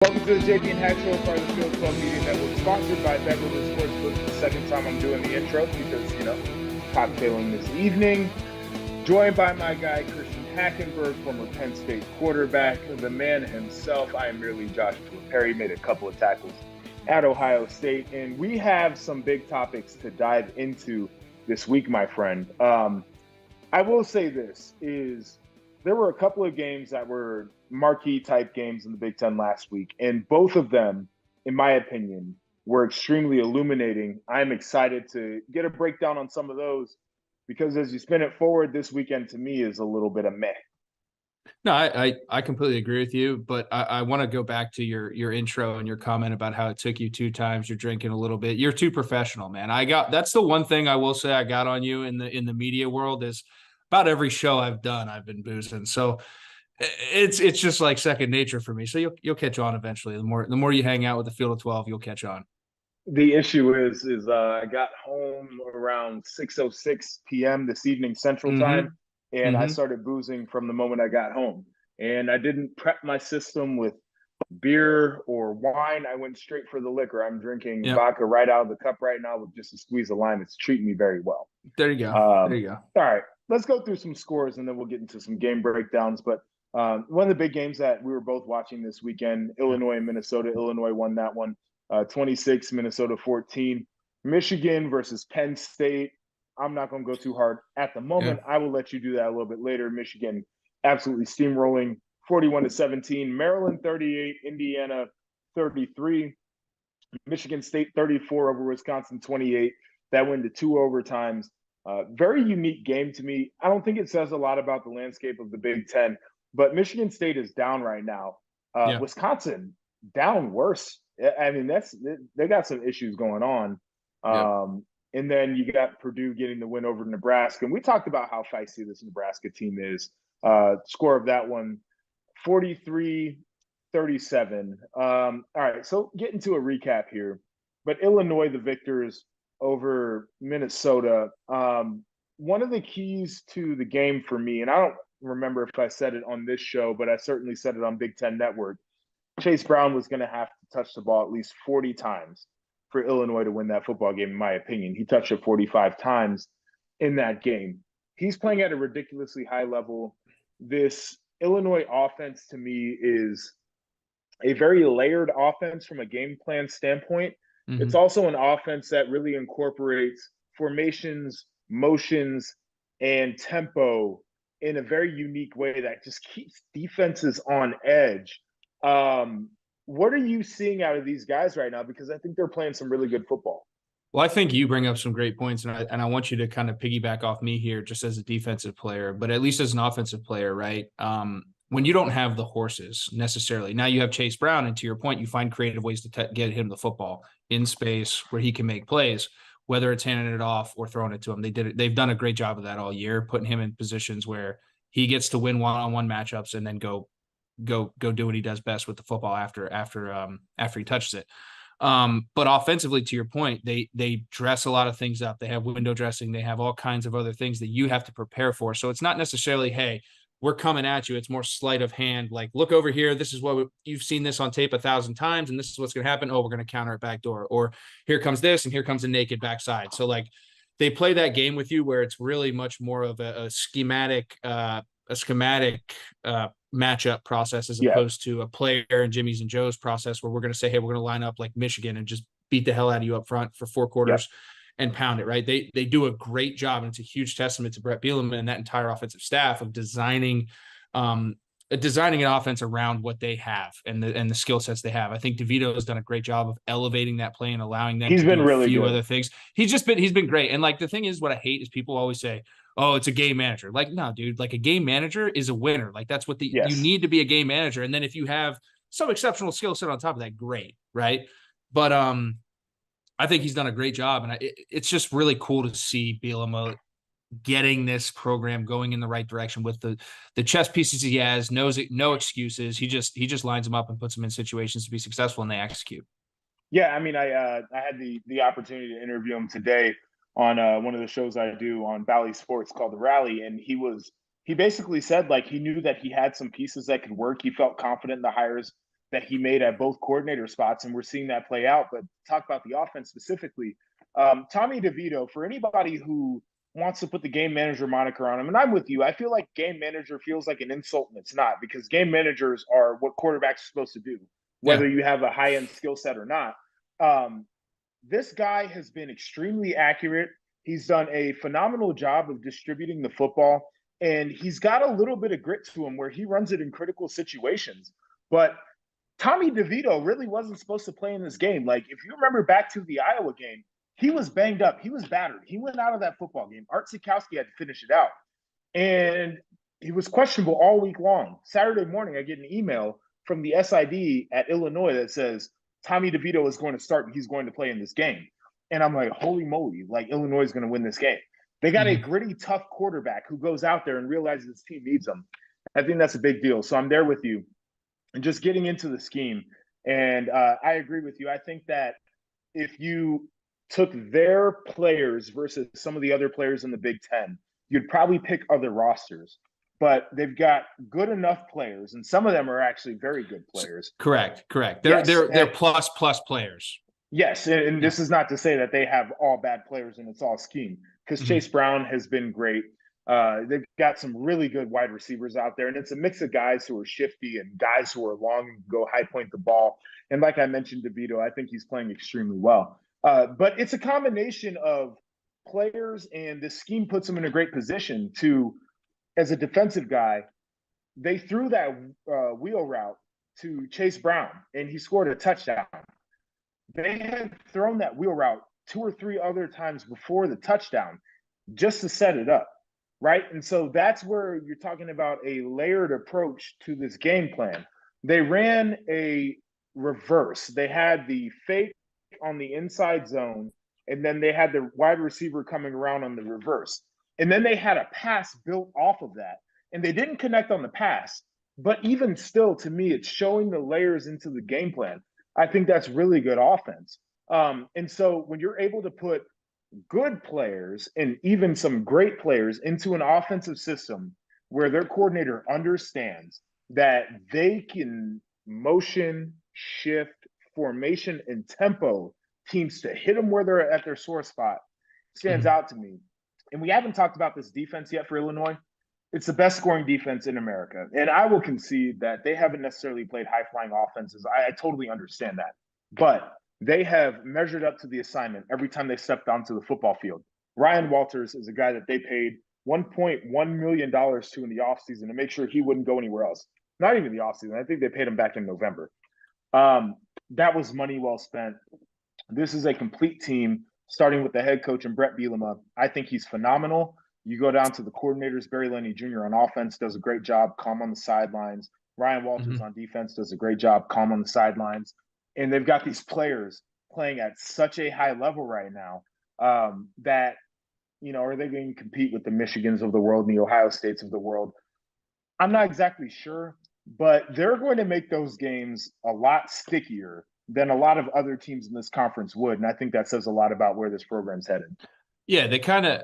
Welcome to the JP and Hack Show, part of the Field Club Media Network, sponsored by Beverly Sportsbook. It's the second time I'm doing the intro because, cocktailing this evening. Joined by my guy, Christian Hackenberg, former Penn State quarterback, the man himself. I am merely Joshua Perry, made a couple of tackles at Ohio State, and we have some big topics to dive into this week, my friend. I will say this is there were a couple of games that were marquee type games in the Big Ten last week, and both of them, in my opinion, were extremely illuminating. I'm excited to get a breakdown on some of those because as you spin it forward, this weekend to me is a little bit of meh. No, I completely agree with you, but I want to go back to your intro and your comment about how it took you 2 times. You're drinking a little bit. You're too professional, man. That's the one thing I will say I got on you in the media world is about every show I've done, I've been boozing. So it's just like second nature for me. So you'll catch on eventually. The more you hang out with the field of 12, you'll catch on. The issue is I got home around 6:06 p.m. this evening Central Time, and I started boozing from the moment I got home. And I didn't prep my system with beer or wine. I went straight for the liquor. I'm drinking vodka right out of the cup right now with just a squeeze of lime. It's treating me very well. There you go. There you go. All right, let's go through some scores and then we'll get into some game breakdowns. But one of the big games that we were both watching this weekend, Illinois and Minnesota. Illinois won that one 26, Minnesota 14. Michigan versus Penn State. I'm not going to go too hard at the moment. I will let you do that a little bit later. Michigan absolutely steamrolling 41-17. Maryland 38, Indiana 33. Michigan State 34 over Wisconsin 28. That went to 2 overtimes. Very unique game to me. I don't think it says a lot about the landscape of the Big Ten, but Michigan State is down right now. Wisconsin down worse. I mean, they got some issues going on. And then you got Purdue getting the win over Nebraska. And we talked about how feisty this Nebraska team is. Score of that one, 43-37. All right, so getting to a recap here. But Illinois, the victors over Minnesota. One of the keys to the game for me, and I don't remember if I said it on this show, but I certainly said it on Big Ten Network. Chase Brown was going to have to touch the ball at least 40 times for Illinois to win that football game, in my opinion. He touched it 45 times in that game. He's playing at a ridiculously high level. This Illinois offense, to me, is a very layered offense from a game plan standpoint. It's also an offense that really incorporates formations, motions, and tempo in a very unique way that just keeps defenses on edge. What are you seeing out of these guys right now? Because I think they're playing some really good football. Well, I think you bring up some great points, and I want you to kind of piggyback off me here just as a defensive player, but at least as an offensive player, right? When you don't have the horses necessarily, now you have Chase Brown, and to your point, you find creative ways to get him the football in space where he can make plays, whether it's handing it off or throwing it to him. They've done a great job of that all year, putting him in positions where he gets to win one-on-one matchups and then go do what he does best with the football after he touches it. But offensively, to your point, they dress a lot of things up. They have window dressing. They have all kinds of other things that you have to prepare for. So it's not necessarily, hey, we're coming at you. It's more sleight of hand. Like, look over here. This is what you've seen this on tape 1,000 times, and this is what's going to happen. Oh, we're going to counter it back door. Or here comes this, and here comes a naked backside. So like they play that game with you where it's really much more of a schematic matchup process as opposed to a player and Jimmy's and Joe's process where we're going to say, hey, we're going to line up like Michigan and just beat the hell out of you up front for 4 quarters and pound it, right? They do a great job, and it's a huge testament to Brett Bielema and that entire offensive staff of designing an offense around what they have and the skill sets they have. I think Devito has done a great job of elevating that play and allowing them to do a few other things. He's been great. And like the thing is, what I hate is people always say, oh, it's a game manager. Like, no, dude, like a game manager is a winner. Like that's what you need to be a game manager. And then if you have some exceptional skill set on top of that, great. Right. But I think he's done a great job. And it's just really cool to see Bielema getting this program going in the right direction with the chess pieces he has, knows it, no excuses. He just lines them up and puts them in situations to be successful, and they execute. Yeah. I mean, I had the opportunity to interview him today on one of the shows I do on Bally Sports called The Rally. And he basically said, like, he knew that he had some pieces that could work. He felt confident in the hires that he made at both coordinator spots, and we're seeing that play out. But talk about the offense specifically. Tommy DeVito, for anybody who wants to put the game manager moniker on him, and I'm with you, I feel like game manager feels like an insult, and it's not, because game managers are what quarterbacks are supposed to do, whether you have a high-end skill set or not. This guy has been extremely accurate. He's done a phenomenal job of distributing the football, and he's got a little bit of grit to him where he runs it in critical situations. But Tommy DeVito really wasn't supposed to play in this game. Like, if you remember back to the Iowa game, he was banged up. He was battered. He went out of that football game. Art Sikowski had to finish it out. And he was questionable all week long. Saturday morning, I get an email from the SID at Illinois that says, Tommy DeVito is going to start and he's going to play in this game. And I'm like, holy moly, like Illinois is going to win this game. They got a gritty, tough quarterback who goes out there and realizes his team needs him. I think that's a big deal. So I'm there with you. And just getting into the scheme. And I agree with you. I think that if you took their players versus some of the other players in the Big Ten, you'd probably pick other rosters. But they've got good enough players, and some of them are actually very good players. Correct. They're plus players. Yes, and this is not to say that they have all bad players and it's all scheme, because Chase Brown has been great. They've got some really good wide receivers out there, and it's a mix of guys who are shifty and guys who are long and go high point the ball. And like I mentioned, DeVito, I think he's playing extremely well. But it's a combination of players, and the scheme puts him in a great position to, as a defensive guy, they threw that wheel route to Chase Brown, and he scored a touchdown. They had thrown that wheel route 2 or 3 other times before the touchdown just to set it up, right? And so that's where you're talking about a layered approach to this game plan. They ran a reverse. They had the fake on the inside zone, and then they had the wide receiver coming around on the reverse. And then they had a pass built off of that. And they didn't connect on the pass. But even still, to me, it's showing the layers into the game plan. I think that's really good offense. And so when you're able to put good players and even some great players into an offensive system where their coordinator understands that they can motion, shift, formation, and tempo teams to hit them where they're at their sore spot, stands out to me. And we haven't talked about this defense yet for Illinois. It's the best scoring defense in America. And I will concede that they haven't necessarily played high-flying offenses. I totally understand that. But they have measured up to the assignment every time they stepped onto the football field. Ryan Walters is a guy that they paid $1.1 million to in the offseason to make sure he wouldn't go anywhere else. Not even the offseason. I think they paid him back in November. That was money well spent. This is a complete team, starting with the head coach and Brett Bielema. I think he's phenomenal. You go down to the coordinators, Barry Lenny Jr. on offense does a great job, calm on the sidelines. Ryan Walters on defense does a great job, calm on the sidelines. And they've got these players playing at such a high level right now that, you know, are they going to compete with the Michigans of the world and the Ohio States of the world? I'm not exactly sure, but they're going to make those games a lot stickier than a lot of other teams in this conference would. And I think that says a lot about where this program's headed. Yeah, they kind of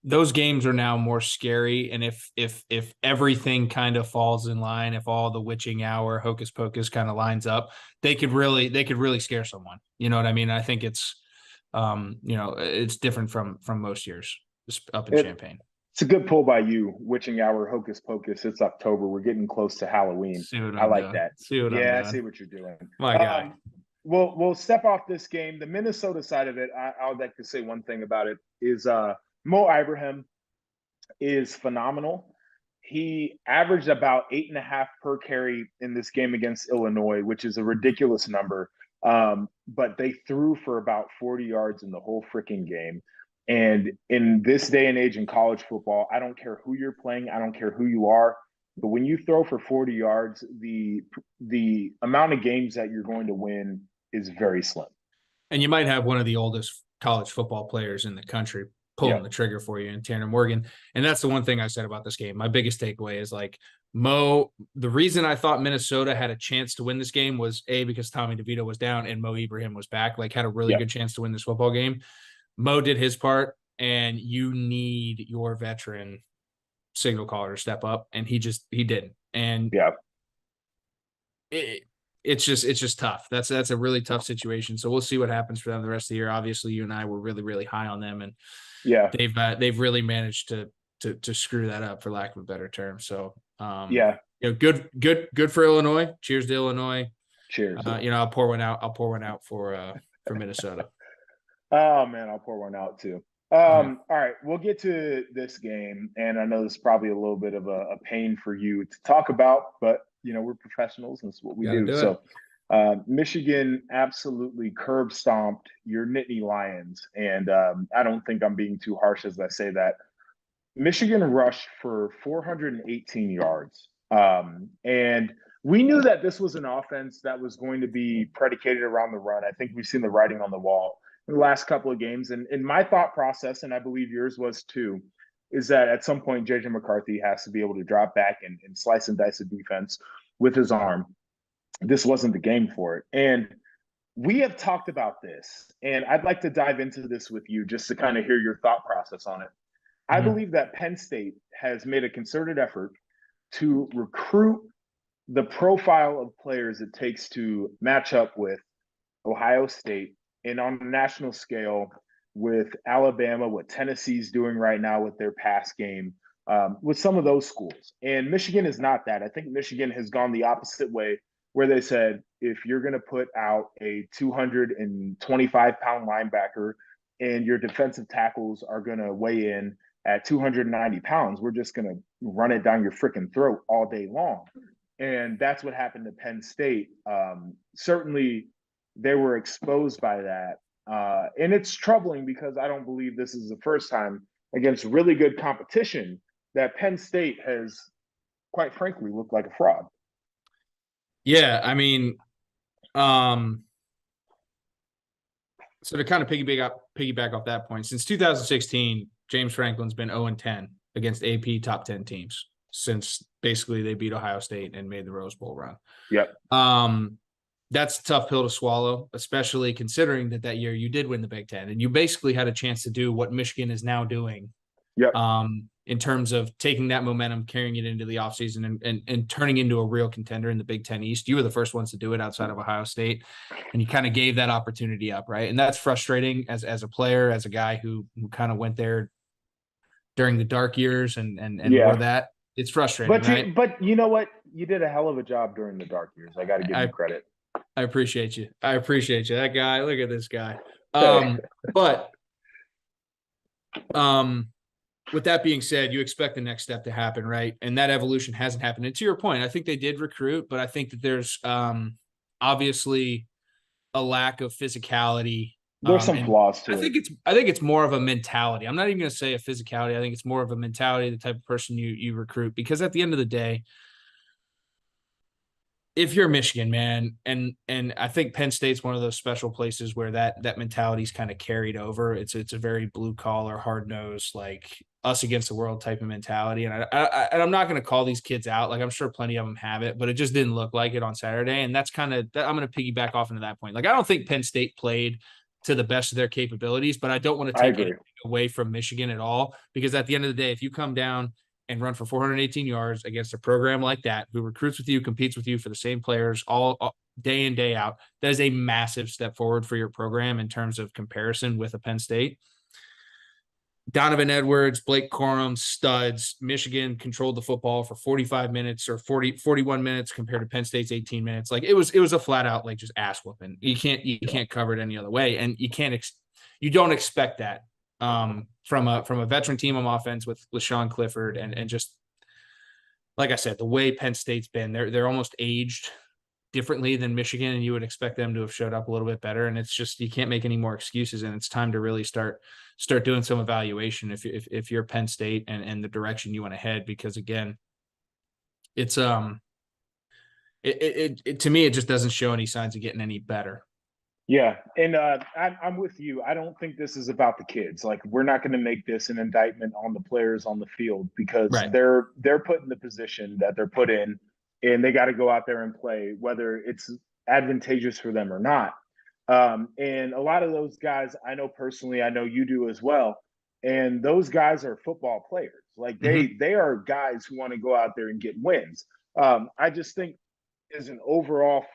those games are now more scary. And if everything kind of falls in line, if all the witching hour, hocus pocus kind of lines up, they could really scare someone. You know what I mean? I think it's it's different from most years up in Champaign. It's a good pull by you, witching hour, hocus pocus. It's October. We're getting close to Halloween. I like that. I see what you're doing. My guy. We'll step off this game. The Minnesota side of it, I would like to say one thing about it is Mo Ibrahim is phenomenal. He averaged about 8.5 per carry in this game against Illinois, which is a ridiculous number. But they threw for about 40 yards in the whole freaking game. And in this day and age in college football, I don't care who you're playing. I don't care who you are. But when you throw for 40 yards, the amount of games that you're going to win is very slim. And you might have one of the oldest college football players in the country pulling the trigger for you in Tanner Morgan. And that's the one thing I said about this game. My biggest takeaway is like Mo, the reason I thought Minnesota had a chance to win this game was because Tommy DeVito was down and Mo Ibrahim was back, like had a really good chance to win this football game. Mo did his part, and you need your veteran signal caller to step up, and he didn't. And it's just tough. That's a really tough situation. So we'll see what happens for them the rest of the year. Obviously, you and I were really, really high on them, and Yeah. they've really managed to screw that up, for lack of a better term. So Yeah. good for Illinois. Cheers to Illinois. Cheers. I'll pour one out. I'll pour one out for Minnesota. Oh man, I'll pour one out too. Yeah. All right, we'll get to this game, and I know this is probably a little bit of a pain for you to talk about, but we're professionals, and it's what we Gotta do. do So, it. Michigan absolutely curb stomped your Nittany Lions, and I don't think I'm being too harsh as I say that. Michigan rushed for 418 yards, and we knew that this was an offense that was going to be predicated around the run. I think we've seen the writing on the wall in the last couple of games. And my thought process, and I believe yours was too, is that at some point, JJ McCarthy has to be able to drop back and slice and dice a defense with his arm. This wasn't the game for it. And we have talked about this, and I'd like to dive into this with you just to kind of hear your thought process on it. I Mhm. believe that Penn State has made a concerted effort to recruit the profile of players it takes to match up with Ohio State, and on a national scale with Alabama, what Tennessee's doing right now with their pass game, with some of those schools. And Michigan is not that. I think Michigan has gone the opposite way, where they said, if you're going to put out a 225-pound linebacker and your defensive tackles are going to weigh in at 290 pounds, we're just going to run it down your freaking throat all day long. And that's what happened to Penn State. Certainly, they were exposed by that. And it's troubling because I don't believe this is the first time against really good competition that Penn State has, quite frankly, looked like a fraud. Yeah, I mean, so to kind of piggyback off that point, since 2016, James Franklin's been 0-10 against AP top 10 teams since basically they beat Ohio State and made the Rose Bowl run. Yep. That's a tough pill to swallow, especially considering that year you did win the Big Ten and you basically had a chance to do what Michigan is now doing. Yep. In terms of taking that momentum, carrying it into the offseason and turning into a real contender in the Big Ten East. You were the first ones to do it outside of Ohio State, and you kind of gave that opportunity up, right? And that's frustrating as a player, as a guy who kind of went there during the dark years and wore that. It's frustrating, right? But you know what? You did a hell of a job during the dark years. I got to give you credit. I appreciate you. That guy. Look at this guy. With that being said, you expect the next step to happen, right? And that evolution hasn't happened. And to your point, I think they did recruit, but I think that there's obviously a lack of physicality. There's some flaws to it. I think it's more of a mentality. I'm not even going to say a physicality. I think it's more of a mentality, the type of person you recruit, because at the end of the day, if you're Michigan, man, and I think Penn State's one of those special places where that mentality is kind of carried over. It's a very blue collar, hard nosed, like us against the world type of mentality. And I'm not going to call these kids out. Like I'm sure plenty of them have it, but it just didn't look like it on Saturday. And that's kind of I'm going to piggyback off into that point. Like I don't think Penn State played to the best of their capabilities, but I don't want to take anything away from Michigan at all, because at the end of the day, if you come down and run for 418 yards against a program like that, who recruits with you, competes with you for the same players all day in, day out, that is a massive step forward for your program in terms of comparison with a Penn State. Donovan Edwards, Blake Corum, studs. Michigan controlled the football for 45 minutes or 41 minutes compared to Penn State's 18 minutes. Like it was a flat out, like just ass whooping. You can't cover it any other way. And you don't expect that from a veteran team on offense with Sean Clifford and just like I said, the way Penn State's been, they're almost aged differently than Michigan, and you would expect them to have showed up a little bit better. And it's just you can't make any more excuses, and it's time to really start doing some evaluation if you're Penn State and the direction you want to head, because again, it's to me it just doesn't show any signs of getting any better. Yeah, and I'm with you. I don't think this is about the kids. Like we're not going to make this an indictment on the players on the field, because they're put in the position that they're put in, and they got to go out there and play, whether it's advantageous for them or not. And a lot of those guys, I know personally, I know you do as well. And those guys are football players. Like they are guys who want to go out there and get wins. I just think as an overall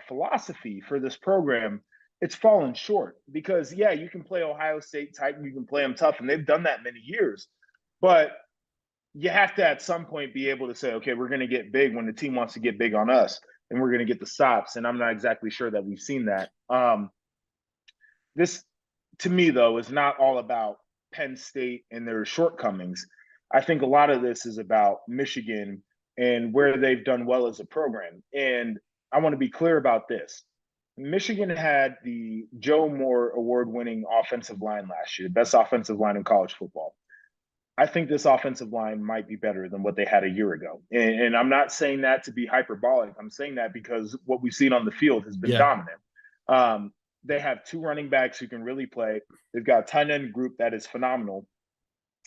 philosophy for this program, it's fallen short. Because, yeah, you can play Ohio State tight and you can play them tough, and they've done that many years. But you have to at some point be able to say, okay, we're going to get big when the team wants to get big on us, and we're going to get the stops. And I'm not exactly sure that we've seen that. This, to me, though, is not all about Penn State and their shortcomings. I think a lot of this is about Michigan and where they've done well as a program. And I want to be clear about this. Michigan had the Joe Moore award-winning offensive line last year, best offensive line in college football. I think this offensive line might be better than what they had a year ago. And I'm not saying that to be hyperbolic. I'm saying that because what we've seen on the field has been dominant. They have 2 running backs who can really play. They've got a tight end group that is phenomenal.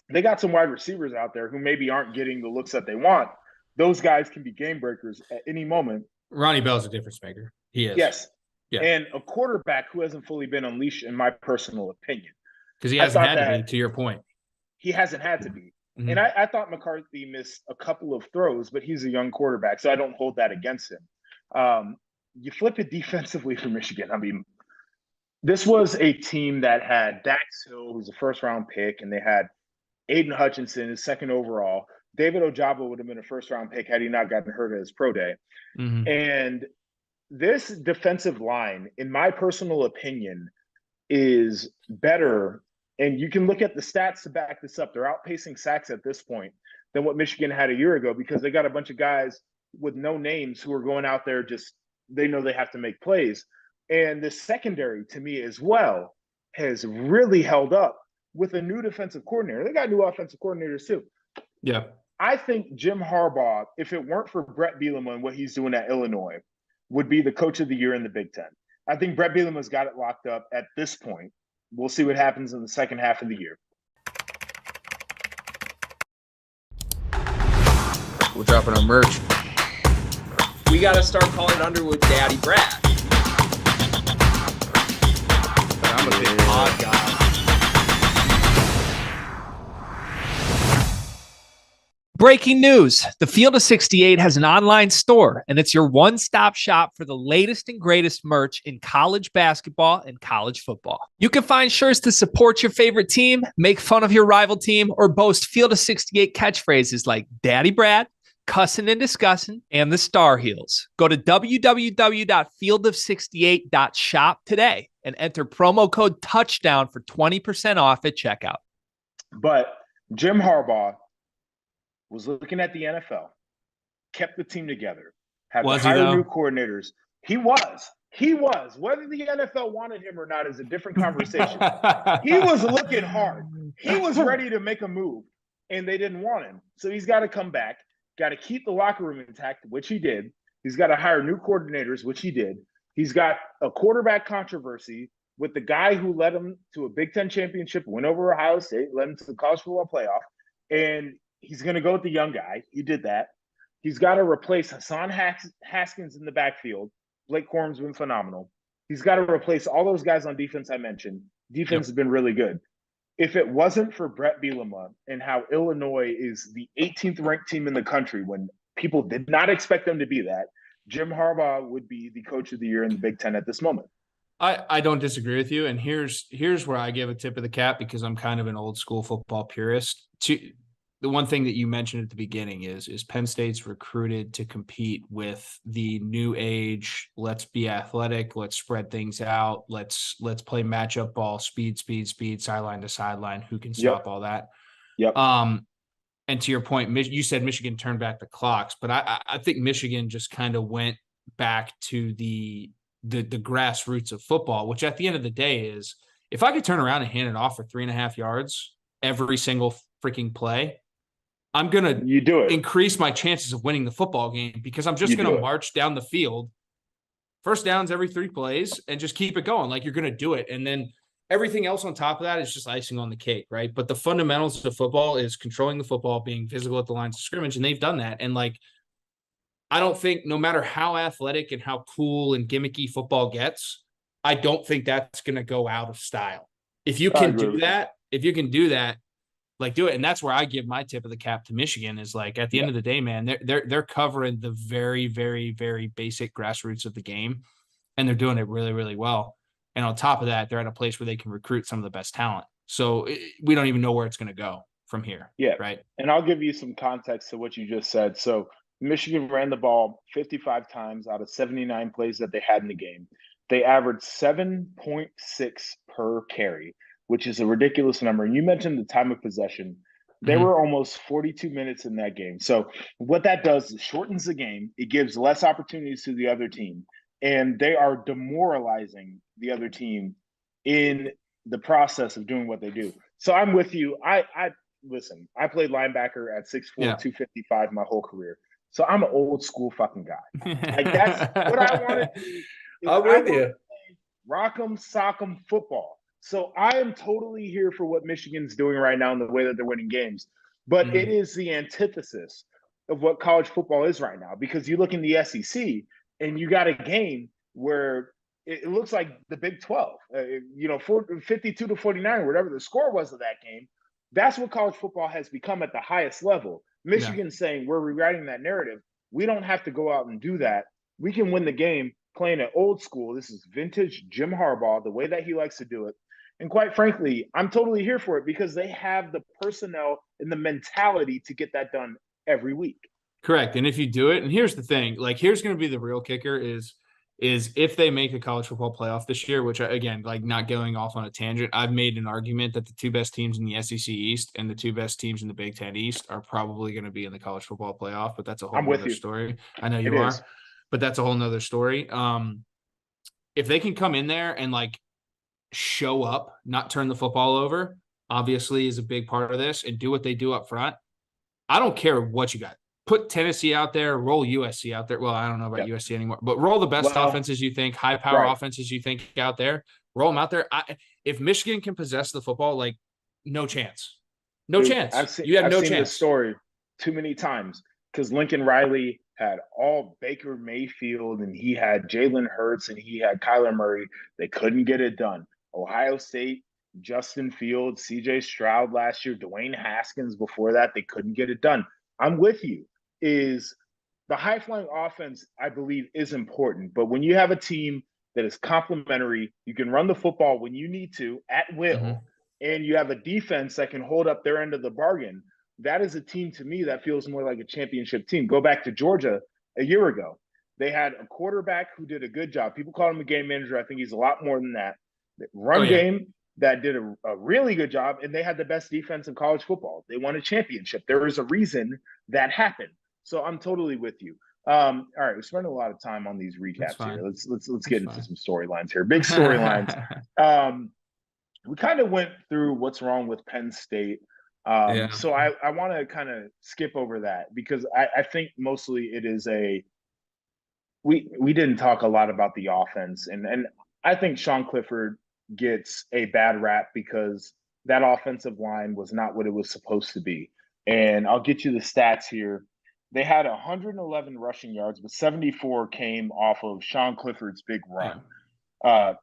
They got some wide receivers out there who maybe aren't getting the looks that they want. Those guys can be game breakers at any moment. Ronnie Bell's a difference maker. He is. Yes. Yeah. And a quarterback who hasn't fully been unleashed, in my personal opinion. Because he hasn't had to be, to your point. He hasn't had to be. Mm-hmm. And I thought McCarthy missed a couple of throws, but he's a young quarterback, so I don't hold that against him. You flip it defensively for Michigan. I mean, this was a team that had Dax Hill, who's a first-round pick, and they had Aiden Hutchinson, his second overall. David Ojabo would have been a first-round pick had he not gotten hurt at his pro day. Mm-hmm. And this defensive line, in my personal opinion, is better. And you can look at the stats to back this up. They're outpacing sacks at this point than what Michigan had a year ago, because they got a bunch of guys with no names who are going out there just they know they have to make plays. And the secondary, to me as well, has really held up with a new defensive coordinator. They got new offensive coordinators too. Yeah. I think Jim Harbaugh, if it weren't for Brett Bielema and what he's doing at Illinois, would be the coach of the year in the Big Ten. I think Brett Bielema's got it locked up at this point. We'll see what happens in the second half of the year. We're dropping our merch. We got to start calling Underwood Daddy Brad. But I'm a big pod guy. Breaking news. The Field of 68 has an online store, and it's your one-stop shop for the latest and greatest merch in college basketball and college football. You can find shirts to support your favorite team, make fun of your rival team, or boast Field of 68 catchphrases like Daddy Brad, Cussin' and Discussin', and the Star Heels. Go to www.fieldof68.shop today and enter promo code TOUCHDOWN for 20% off at checkout. But Jim Harbaugh was looking at the NFL, kept the team together, had to hire new coordinators. He was. Whether the NFL wanted him or not is a different conversation. He was looking hard. He was ready to make a move, and they didn't want him. So he's got to come back, got to keep the locker room intact, which he did. He's got to hire new coordinators, which he did. He's got a quarterback controversy with the guy who led him to a Big Ten championship, win over Ohio State, led him to the college football playoff, and he's going to go with the young guy. He did that. He's got to replace Hassan Haskins in the backfield. Blake Corum's been phenomenal. He's got to replace all those guys on defense I mentioned. Defense has been really good. If it wasn't for Brett Bielema and how Illinois is the 18th ranked team in the country when people did not expect them to be that, Jim Harbaugh would be the coach of the year in the Big Ten at this moment. I don't disagree with you. And here's where I give a tip of the cap, because I'm kind of an old school football purist. The one thing that you mentioned at the beginning is Penn State's recruited to compete with the new age. Let's be athletic. Let's spread things out. Let's play matchup ball, speed, sideline to sideline. Who can stop all that? Yep. And to your point, you said Michigan turned back the clocks, but I think Michigan just kind of went back to the grassroots of football, which at the end of the day is, if I could turn around and hand it off for 3.5 yards every single freaking play, I'm going to increase my chances of winning the football game, because I'm just going to march down the field, first downs every 3 plays, and just keep it going. Like, you're going to do it. And then everything else on top of that is just icing on the cake, right? But the fundamentals of football is controlling the football, being physical at the lines of scrimmage, and they've done that. And like, I don't think, no matter how athletic and how cool and gimmicky football gets, I don't think that's going to go out of style. If you can do that, Like, do it. And that's where I give my tip of the cap to Michigan is like, at the end of the day, man, they're covering the very, very, very basic grassroots of the game, and they're doing it really, really well. And on top of that, they're at a place where they can recruit some of the best talent. So we don't even know where it's going to go from here. Yeah. Right. And I'll give you some context to what you just said. So Michigan ran the ball 55 times out of 79 plays that they had in the game. They averaged 7.6 per carry, which is a ridiculous number. And you mentioned the time of possession. They were almost 42 minutes in that game. So what that does is shortens the game. It gives less opportunities to the other team. And they are demoralizing the other team in the process of doing what they do. So I'm with you. Listen, I played linebacker at 6'4", 255 my whole career. So I'm an old school fucking guy. Like, that's what I want to do. I'm with you. Rock'em, sock'em football. So I am totally here for what Michigan's doing right now and the way that they're winning games. But it is the antithesis of what college football is right now, because you look in the SEC and you got a game where it looks like the Big 12, 52 to 49, whatever the score was of that game. That's what college football has become at the highest level. Michigan's saying we're rewriting that narrative. We don't have to go out and do that. We can win the game playing it old school. This is vintage Jim Harbaugh, the way that he likes to do it. And quite frankly, I'm totally here for it because they have the personnel and the mentality to get that done every week. Correct. And if you do it, and here's the thing, like, here's going to be the real kicker is if they make a college football playoff this year, which, again, like, not going off on a tangent, I've made an argument that the two best teams in the SEC East and the two best teams in the Big Ten East are probably going to be in the college football playoff, but that's a whole other story. I know you are, but that's a whole nother story. If they can come in there and, like, show up, not turn the football over, obviously is a big part of this, and do what they do up front. I don't care what you got. Put Tennessee out there, roll USC out there. Well, I don't know about USC anymore, but roll the best offenses you think, high power offenses you think out there, roll them out there. If Michigan can possess the football, like, no chance. No chance. I've seen this story too many times because Lincoln Riley had all Baker Mayfield and he had Jalen Hurts and he had Kyler Murray. They couldn't get it done. Ohio State, Justin Fields, CJ Stroud last year, Dwayne Haskins before that, they couldn't get it done. I'm with you. Is the high-flying offense, I believe, is important. But when you have a team that is complementary, you can run the football when you need to at will, and you have a defense that can hold up their end of the bargain, that is a team to me that feels more like a championship team. Go back to Georgia a year ago. They had a quarterback who did a good job. People call him a game manager. I think he's a lot more than that. Run game that did a really good job, and they had the best defense in college football. They won a championship. There is a reason that happened. So I'm totally with you. All right, we're spending a lot of time on these recaps here. Let's get into some storylines here. Big storylines. We kind of went through what's wrong with Penn State. So I want to kind of skip over that because I think mostly it is we didn't talk a lot about the offense, and I think Sean Clifford gets a bad rap because that offensive line was not what it was supposed to be. And I'll get you the stats here. They had 111 rushing yards, but 74 came off of Sean Clifford's big run,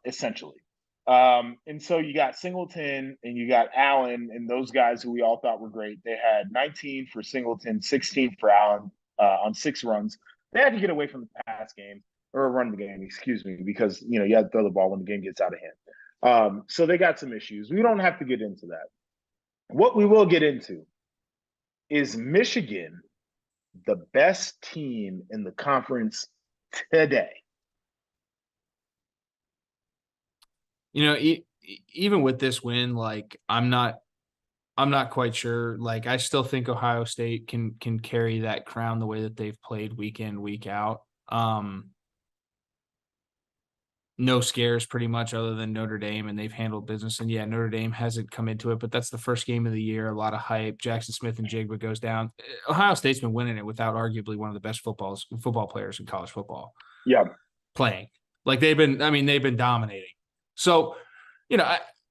essentially. And so you got Singleton and you got Allen and those guys who we all thought were great. They had 19 for Singleton, 16 for Allen on 6 runs. They had to get away from the pass game or run the game, excuse me, because, you have to throw the ball when the game gets out of hand. So they got some issues. We don't have to get into that. What we will get into is Michigan, the best team in the conference today. Even with this win, like, I'm not quite sure. Like, I still think Ohio State can carry that crown the way that they've played week in, week out. No scares pretty much other than Notre Dame, and they've handled business. And Notre Dame hasn't come into it, but that's the first game of the year. A lot of hype. Jackson Smith and Jigba goes down. Ohio State's been winning it without arguably one of the best football players in college football. Yeah, playing like they've been dominating. So,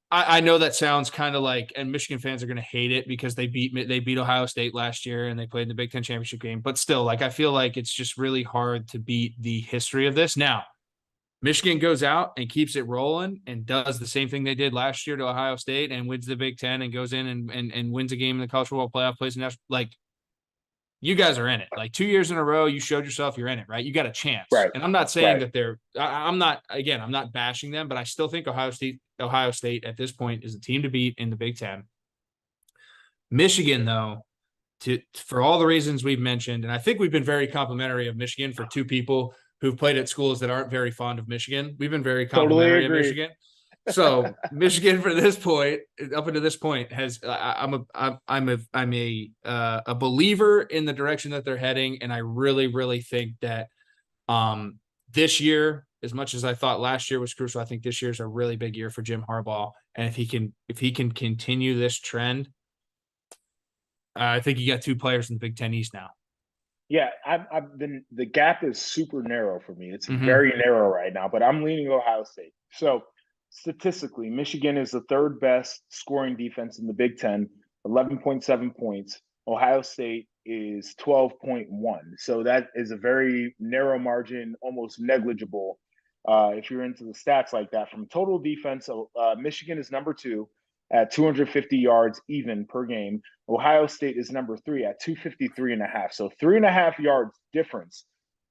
I know that sounds kind of like, and Michigan fans are going to hate it because they beat Ohio State last year and they played in the Big Ten championship game. But still, like, I feel like it's just really hard to beat the history of this. Now, Michigan goes out and keeps it rolling and does the same thing they did last year to Ohio State and wins the Big Ten and goes in and wins a game in the college football playoff, plays national, like, you guys are in it. Like 2 years in a row, you showed yourself you're in it, right? You got a chance. Right. And I'm not saying Right. that I'm not bashing them, but I still think Ohio State at this point is a team to beat in the Big Ten. Michigan, though, for all the reasons we've mentioned, and I think we've been very complimentary of Michigan for two people who've played at schools that aren't very fond of Michigan. We've been very complimentary of Michigan. So Michigan, for this point, up until this point, I'm a believer in the direction that they're heading, and I really, really think that this year, as much as I thought last year was crucial, I think this year is a really big year for Jim Harbaugh, and if he can continue this trend, I think you got two players in the Big Ten East now. Yeah, the gap is super narrow for me. It's very narrow right now, but I'm leaning Ohio State. So statistically, Michigan is the third best scoring defense in the Big Ten, 11.7 points. Ohio State is 12.1. So that is a very narrow margin, almost negligible if you're into the stats like that. From total defense, Michigan is number 2 at 250 yards even per game. Ohio State is number 3 at 253.5. So 3.5 yards difference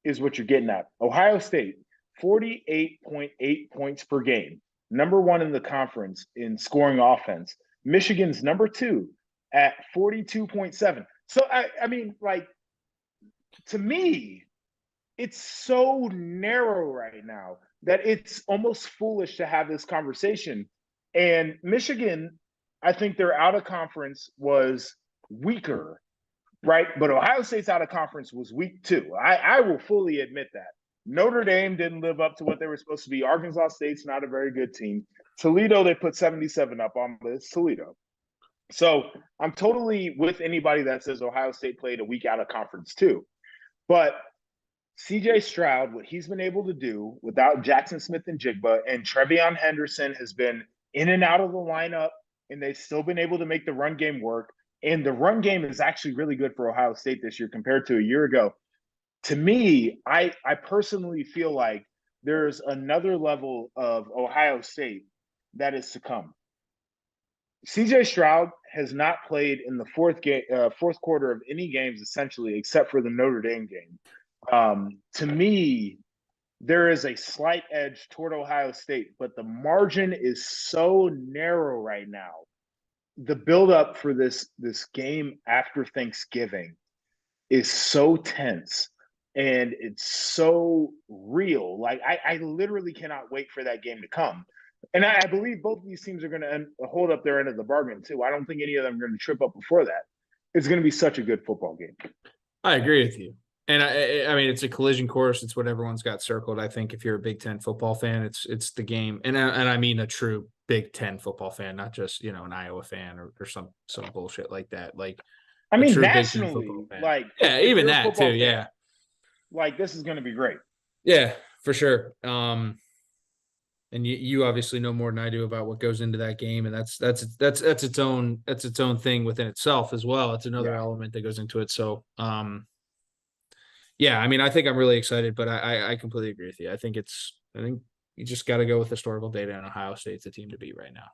is what you're getting at. Ohio State, 48.8 points per game. Number 1 in the conference in scoring offense. Michigan's number 2 at 42.7. So, I mean, like, to me, it's so narrow right now that it's almost foolish to have this conversation. And Michigan, I think their out of conference was weaker, right? But Ohio State's out of conference was weak too. I will fully admit that. Notre Dame didn't live up to what they were supposed to be. Arkansas State's not a very good team. Toledo, they put 77 up on this. Toledo. So I'm totally with anybody that says Ohio State played a week out of conference too. But CJ Stroud, what he's been able to do without Jackson Smith and Jigba, and Trevion Henderson has been in and out of the lineup, and they've still been able to make the run game work. And the run game is actually really good for Ohio State this year compared to a year ago. To me, I personally feel like there's another level of Ohio State that is to come. CJ Stroud has not played in the fourth quarter of any games, essentially, except for the Notre Dame game. To me, there is a slight edge toward Ohio State, but the margin is so narrow right now. The buildup for this game after Thanksgiving is so tense and it's so real. Like, I literally cannot wait for that game to come. And I believe both of these teams are going to hold up their end of the bargain too. I don't think any of them are going to trip up before that. It's going to be such a good football game. I agree with you. And I mean, it's a collision course. It's what everyone's got circled. I think if you're a Big Ten football fan, it's the game. And I mean a true Big Ten football fan, not just, an Iowa fan or some bullshit like that. Like, I mean, nationally, like, yeah, even that too. Fan, yeah. Like, this is going to be great. Yeah, for sure. And you obviously know more than I do about what goes into that game, and that's its own thing within itself as well. It's another element that goes into it. So, yeah, I mean, I think I'm really excited, but I completely agree with you. I think you just got to go with historical data, and Ohio State's the team to beat right now.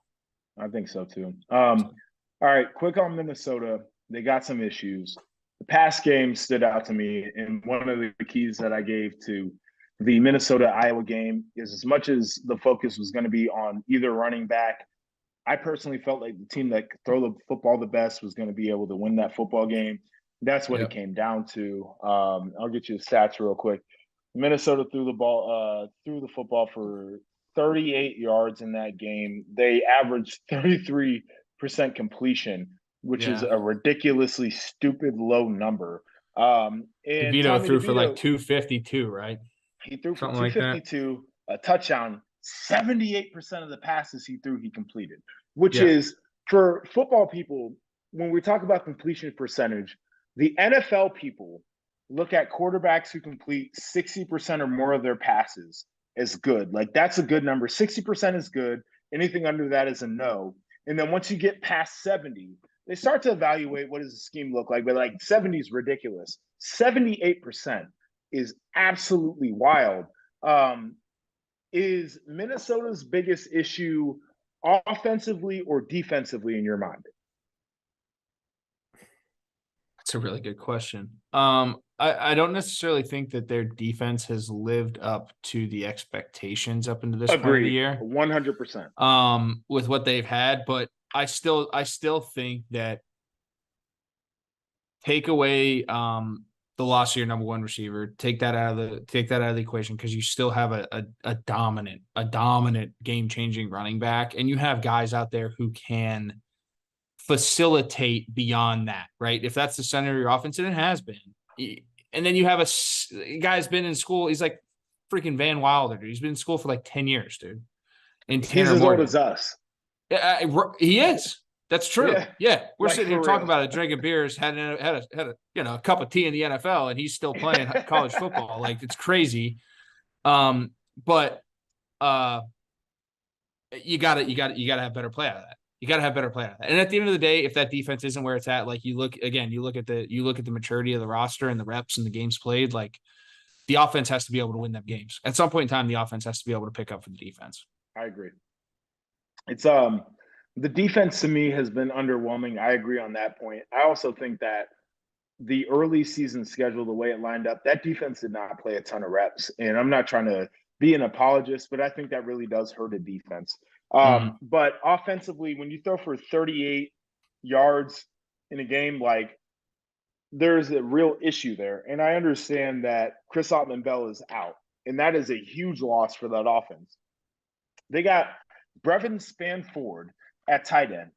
I think so too. All right, quick on Minnesota. They got some issues. The past game stood out to me, and one of the keys that I gave to the Minnesota-Iowa game is, as much as the focus was going to be on either running back, I personally felt like the team that could throw the football the best was going to be able to win that football game. That's what it came down to. I'll get you the stats real quick. Minnesota threw the football for 38 yards in that game. They averaged 33% completion, which is a ridiculously stupid low number. And Devito threw for like 252, right? He threw for 252, a touchdown. 78% of the passes he threw, he completed, which is, for football people, when we talk about completion percentage, the NFL people look at quarterbacks who complete 60% or more of their passes as good. Like, that's a good number. 60% is good. Anything under that is a no. And then once you get past 70, they start to evaluate what does the scheme look like. But like 70 is ridiculous. 78% is absolutely wild. is Minnesota's biggest issue offensively or defensively in your mind? That's a really good question. I don't necessarily think that their defense has lived up to the expectations up into this point of the year. 100%. With what they've had, but I still think that take away the loss of your number one receiver, take that out of the equation, because you still have a dominant game-changing running back, and you have guys out there who can facilitate beyond that, right? If that's the center of your offense, and it has been. And then you have a guy's been in school. He's like freaking Van Wilder, dude. He's been in school for like 10 years, dude. And he's as old as us. He is. That's true. Yeah. We're Like, sitting here talking about it, drinking beers, had a cup of tea in the NFL, and he's still playing college football. Like, it's crazy. But you gotta have better play out of that. You got to have better play out of that. And at the end of the day, if that defense isn't where it's at, like you look at the maturity of the roster and the reps and the games played, like the offense has to be able to win them games. At some point in time, the offense has to be able to pick up for the defense. I agree. It's the defense to me has been underwhelming. I agree on that point. I also think that the early season schedule, the way it lined up, that defense did not play a ton of reps. And I'm not trying to be an apologist, but I think that really does hurt a defense. But offensively, when you throw for 38 yards in a game, like there's a real issue there. And I understand that Chris Ottman-Bell is out, and that is a huge loss for that offense. They got Brevin Spanford at tight end,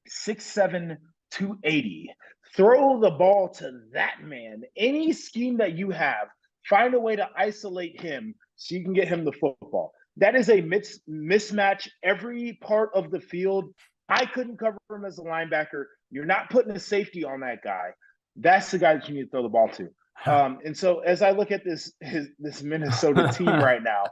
6'7", 280. Throw the ball to that man. Any scheme that you have, find a way to isolate him so you can get him the football. That is a mismatch every part of the field. I couldn't cover him as a linebacker. You're not putting a safety on that guy. That's the guy that you need to throw the ball to. And so as I look at this Minnesota team right now,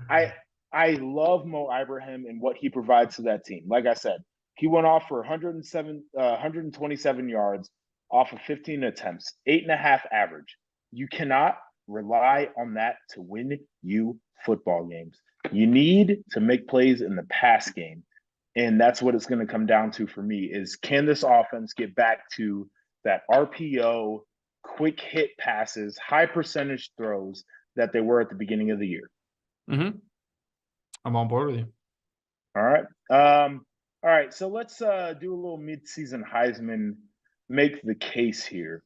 I love Mo Ibrahim and what he provides to that team. Like I said, he went off for 127 yards off of 15 attempts, 8.5 average. You cannot rely on that to win you football games. You need to make plays in the pass game. And that's what it's going to come down to for me is, can this offense get back to that RPO, quick hit passes, high percentage throws that they were at the beginning of the year? Mm-hmm. I'm on board with you. All right. All right. So let's do a little midseason Heisman make the case here.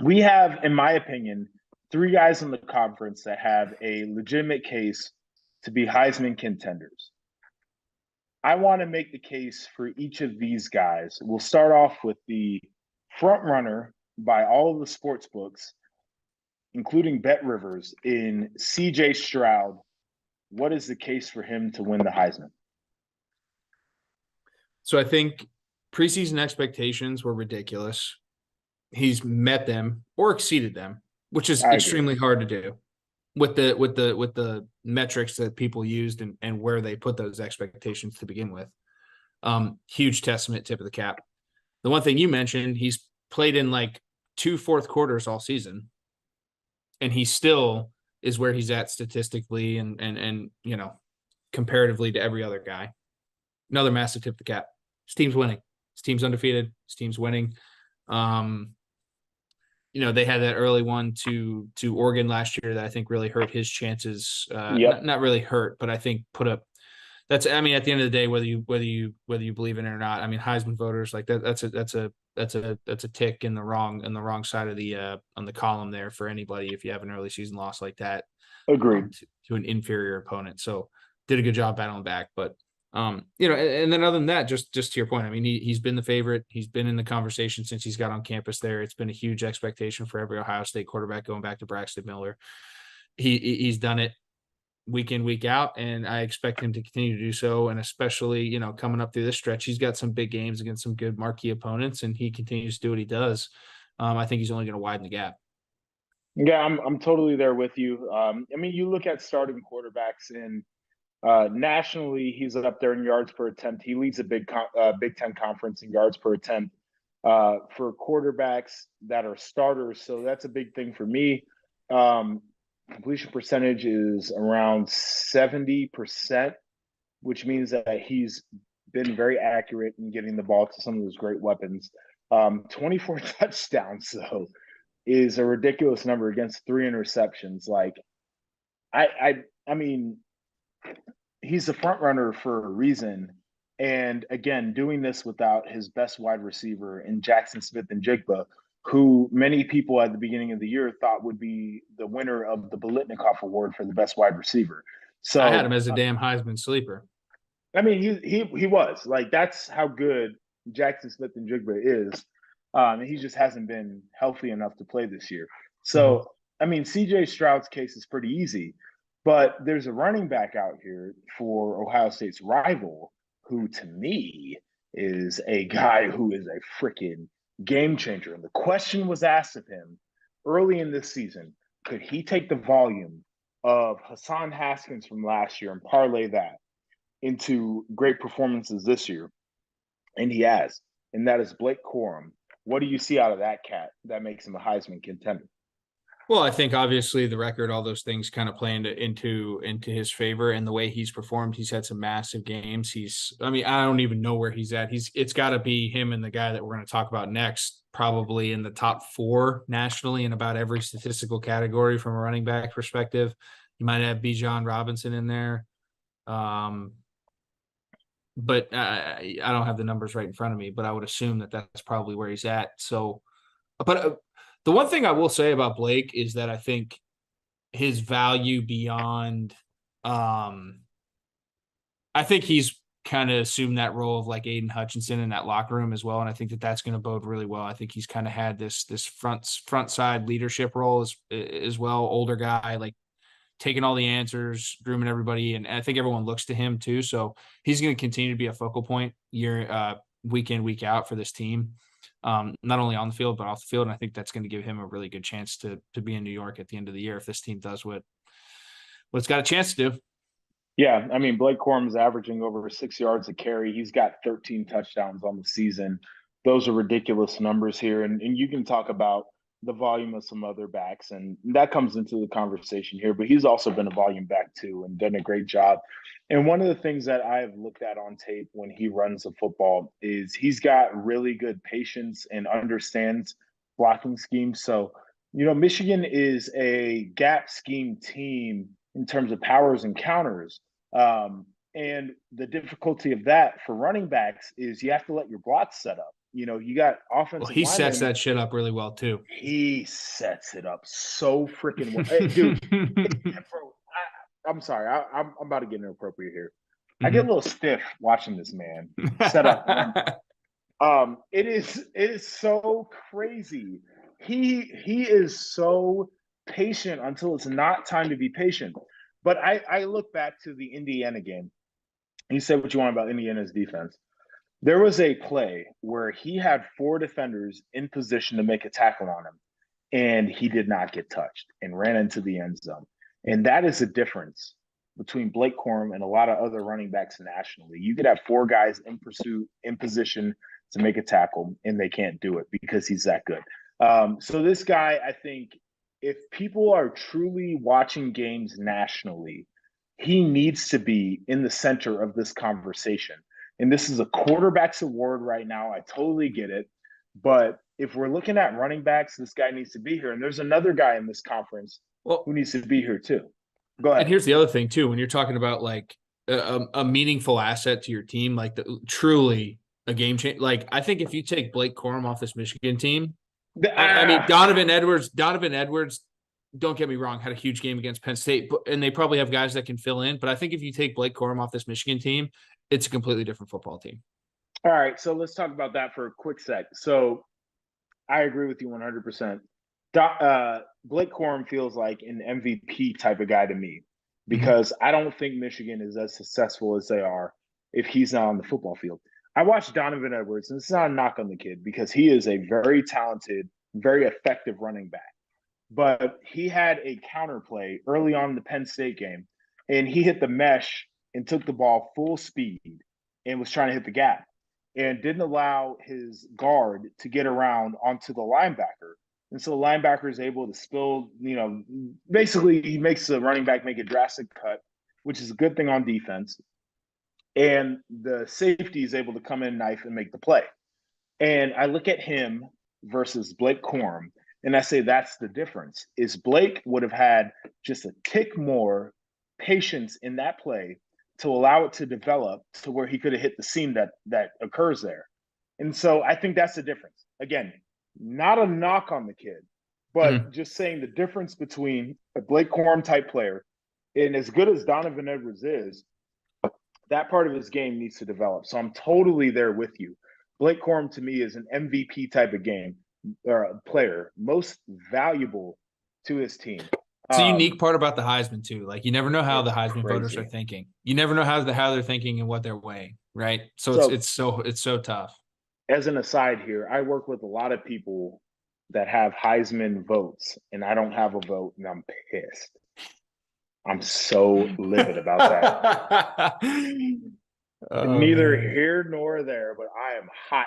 We have, in my opinion, 3 guys in the conference that have a legitimate case to be Heisman contenders. I want to make the case for each of these guys. We'll start off with the front runner by all of the sports books, including Bet Rivers, in CJ Stroud. What is the case for him to win the Heisman? So I think preseason expectations were ridiculous. He's met them or exceeded them, which is extremely hard to do with the metrics that people used and where they put those expectations to begin with. Huge testament, tip of the cap. The one thing you mentioned, he's played in like 2 fourth quarters all season, and he still is where he's at statistically and you know, comparatively to every other guy. Another massive tip of the cap. His team's winning. His team's undefeated. His team's winning. You know, they had that early one to Oregon last year that I think really hurt his chances. Not really hurt, but I think put up. That's, I mean, at the end of the day, whether you believe in it or not, I mean, Heisman voters, like that's a tick in the wrong side of the on the column there for anybody if you have an early season loss like that. Agreed. To an inferior opponent. So did a good job battling back, but you know, and then other than that, just to your point, I mean, he's been the favorite. He's been in the conversation since he's got on campus there. It's been a huge expectation for every Ohio State quarterback going back to Braxton Miller. He's done it week in, week out, and I expect him to continue to do so. And especially, you know, coming up through this stretch, he's got some big games against some good marquee opponents, and he continues to do what he does. I think he's only going to widen the gap. Yeah, I'm totally there with you. I mean, you look at starting quarterbacks in nationally, he's up there in yards per attempt. He leads a Big Ten conference in yards per attempt for quarterbacks that are starters. So that's a big thing for me. completion percentage is around 70%, which means that he's been very accurate in getting the ball to some of those great weapons. 24 touchdowns, though, is a ridiculous number against 3 interceptions. Like, I mean, he's a front runner for a reason. And again, doing this without his best wide receiver in Jackson Smith-Njigba, who many people at the beginning of the year thought would be the winner of the Biletnikoff Award for the best wide receiver. So I had him as a damn Heisman sleeper. I mean, he was like, that's how good Jackson Smith-Njigba is. He just hasn't been healthy enough to play this year. So, I mean, CJ Stroud's case is pretty easy, but there's a running back out here for Ohio State's rival who, to me, is a guy who is a freaking game changer. And the question was asked of him early in this season, could he take the volume of Hassan Haskins from last year and parlay that into great performances this year? And he has, and that is Blake Corum. What do you see out of that cat that makes him a Heisman contender? Well, I think obviously the record, all those things kind of play into his favor, and the way he's performed. He's had some massive games. I don't even know where he's at. It's got to be him and the guy that we're going to talk about next, probably in the top 4 nationally in about every statistical category from a running back perspective. You might have Bijan Robinson in there. But I don't have the numbers right in front of me, but I would assume that that's probably where he's at. So, but the one thing I will say about Blake is that I think his value beyond, I think he's kind of assumed that role of like Aiden Hutchinson in that locker room as well. And I think that that's going to bode really well. I think he's kind of had this front side leadership role as well. Older guy, like taking all the answers, grooming everybody. And I think everyone looks to him too. So he's going to continue to be a focal point week in, week out for this team. Not only on the field, but off the field. And I think that's going to give him a really good chance to be in New York at the end of the year if this team does what it's got a chance to do. Yeah, I mean, Blake Corum is averaging over 6 yards a carry. He's got 13 touchdowns on the season. Those are ridiculous numbers here. And you can talk about the volume of some other backs, and that comes into the conversation here, but he's also been a volume back too and done a great job. And one of the things that I've looked at on tape when he runs the football is he's got really good patience and understands blocking schemes. So, Michigan is a gap scheme team in terms of powers and counters. And the difficulty of that for running backs is you have to let your blocks set up. You got offensive. Well, he sets that shit up really well too. He sets it up so freaking well, hey, dude. I'm sorry, I'm about to get inappropriate here. I get a little stiff watching this man set up. It is so crazy. He is so patient until it's not time to be patient. But I look back to the Indiana game. You said what you want about Indiana's defense. There was a play where he had 4 defenders in position to make a tackle on him, and he did not get touched and ran into the end zone. And that is the difference between Blake Corum and a lot of other running backs nationally. You could have 4 guys in pursuit, in position to make a tackle, and they can't do it because he's that good. So this guy, I think, if people are truly watching games nationally, he needs to be in the center of this conversation. And this is a quarterback's award right now. I totally get it. But if we're looking at running backs, this guy needs to be here. And there's another guy in this conference who needs to be here too. Go ahead. And here's the other thing too. When you're talking about like a meaningful asset to your team, like truly a game change. Like I think if you take Blake Corum off this Michigan team, I mean, Donovan Edwards, don't get me wrong, had a huge game against Penn State, and they probably have guys that can fill in. But I think if you take Blake Corum off this Michigan team, it's a completely different football team. All right, so let's talk about that for a quick sec. So I agree with you 100%. Blake Corum feels like an MVP type of guy to me because I don't think Michigan is as successful as they are if he's not on the football field. I watched Donovan Edwards, and it's not a knock on the kid because he is a very talented, very effective running back. But he had a counter play early on in the Penn State game, and he hit the mesh and took the ball full speed and was trying to hit the gap and didn't allow his guard to get around onto the linebacker. And so the linebacker is able to spill, basically he makes the running back make a drastic cut, which is a good thing on defense. And the safety is able to come in, knife, and make the play. And I look at him versus Blake Corum, and I say that's the difference. Is Blake would have had just a tick more patience in that play to allow it to develop to where he could have hit the seam that occurs there. And so I think that's the difference. Again, not a knock on the kid, but just saying the difference between a Blake Corum type player and as good as Donovan Edwards is, that part of his game needs to develop. So I'm totally there with you. Blake Corum to me is an MVP type of game or player, most valuable to his team. It's a unique part about the Heisman too. Like you never know how the Heisman crazy. voters are thinking. You never know how they're thinking and what they're weighing, right? So it's so tough. As an aside here, I work with a lot of people that have Heisman votes, and I don't have a vote, and I'm pissed. I'm so livid about that. Neither here nor there, but I am hot.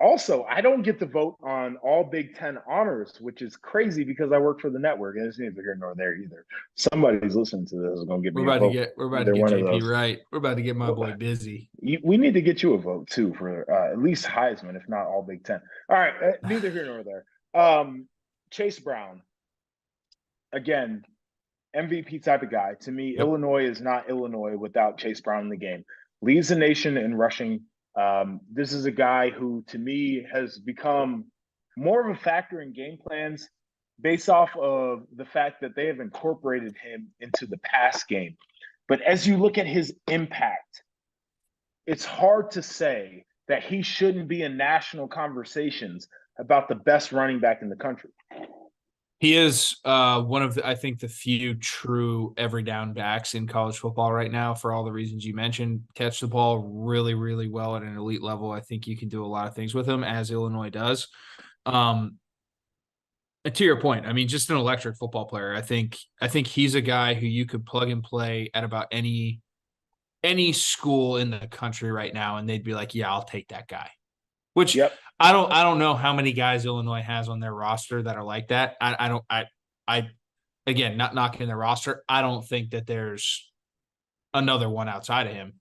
Also, I don't get to vote on all Big Ten honors, which is crazy because I work for the network, and it's neither here nor there either. Somebody's listening to this is going to get me a vote. We're about to get JP right. We're about to get my boy busy. We need to get you a vote too for at least Heisman, if not all Big Ten. All right, neither here nor there. Chase Brown, again, MVP type of guy. To me, Illinois is not Illinois without Chase Brown in the game. Leads the nation in rushing. This is a guy who, to me, has become more of a factor in game plans based off of the fact that they have incorporated him into the pass game. But as you look at his impact, it's hard to say that he shouldn't be in national conversations about the best running back in the country. He is one of, I think, the few true every down backs in college football right now for all the reasons you mentioned. Catch the ball really, really well at an elite level. I think you can do a lot of things with him, as Illinois does. And to your point, I mean, just an electric football player. I think he's a guy who you could plug and play at about any school in the country right now, and they'd be like, yeah, I'll take that guy. Which I don't know how many guys Illinois has on their roster that are like that. I again, not knocking their roster. I don't think that there's another one outside of him.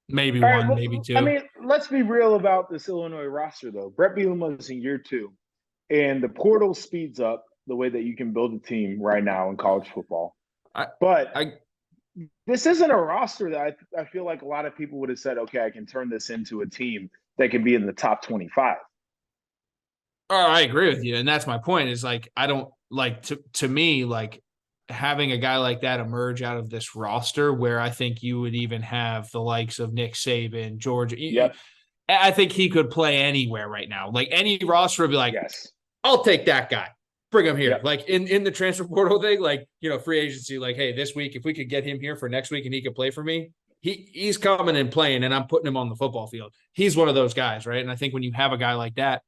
Maybe one, maybe two. I mean, let's be real about this Illinois roster, though. Brett Bielema is in year 2, and the portal speeds up the way that you can build a team right now in college football. This isn't a roster that I feel like a lot of people would have said, okay, I can turn this into a team that can be in the top 25. Oh, I agree with you. And that's my point is like, I don't like to me, like having a guy like that emerge out of this roster where I think you would even have the likes of Nick Saban, Georgia. I think he could play anywhere right now. Like any roster would be like, I'll take that guy. Bring him here. Like in the transfer portal thing, like, free agency, like, hey, this week, if we could get him here for next week and he could play for me, he's coming and playing and I'm putting him on the football field. He's one of those guys, right? And I think when you have a guy like that,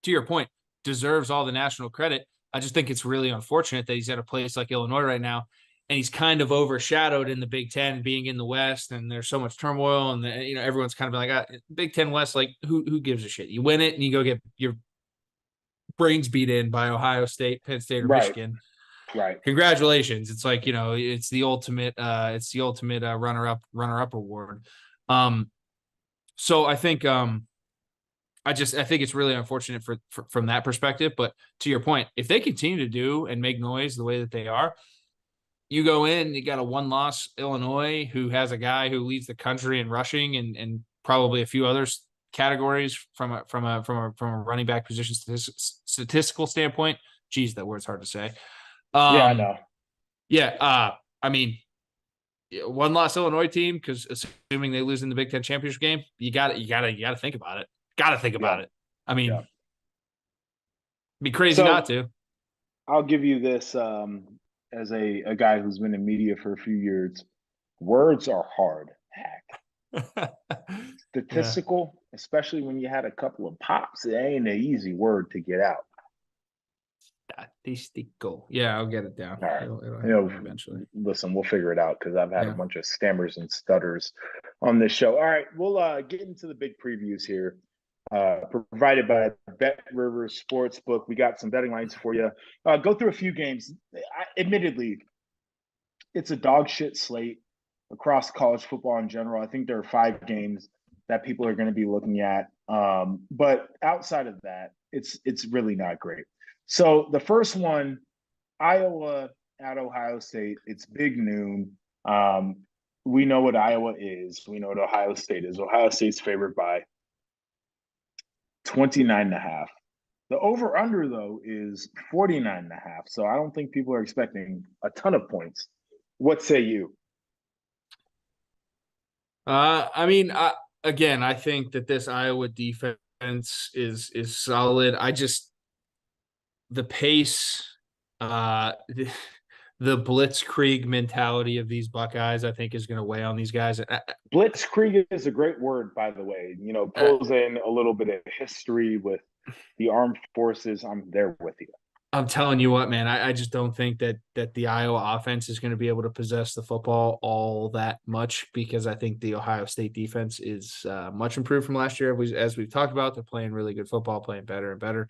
to your point, deserves all the national credit. I just think it's really unfortunate that he's at a place like Illinois right now and he's kind of overshadowed in the Big Ten being in the West and there's so much turmoil and everyone's kind of like Big Ten West, like who gives a shit? You win it and you go get your brains beat in by Ohio State, Penn State, or Michigan. Right. Congratulations. It's like, it's the ultimate runner-up award. So I think I think it's really unfortunate from that perspective. But to your point, if they continue to do and make noise the way that they are, you go in, you got a one-loss Illinois who has a guy who leads the country in rushing and probably a few others categories from a running back position statistical standpoint. Geez, that word's hard to say. I know. Yeah, I mean, one loss Illinois team because assuming they lose in the Big Ten championship game, you got to think about it. Got to think about it. I mean, it'd be crazy not to. I'll give you this as a guy who's been in media for a few years. Words are hard. Heck. Statistical, especially when you had a couple of pops, it ain't an easy word to get out. Statistical. Yeah, I'll get it down. All right. It'll eventually. Listen, we'll figure it out because I've had a bunch of stammers and stutters on this show. All right, we'll get into the big previews here. provided by Bet Rivers Sportsbook. We got some betting lines for you. Go through a few games. Admittedly, it's a dog shit slate across college football in general. I think there are 5 games that people are going to be looking at. But outside of that, it's really not great. So the first one, Iowa at Ohio State. It's big noon. We know what Iowa is. We know what Ohio State is. Ohio State's favored by 29.5. The over-under, though, is 49.5. So I don't think people are expecting a ton of points. What say you? I mean, again, I think that this Iowa defense is solid. The pace, the blitzkrieg mentality of these Buckeyes, I think, is going to weigh on these guys. Blitzkrieg is a great word, by the way. Pulls in a little bit of history with the armed forces. I'm there with you. I'm telling you what, man, I just don't think that the Iowa offense is going to be able to possess the football all that much, because I think the Ohio State defense is much improved from last year. As we've talked about, they're playing really good football, playing better and better.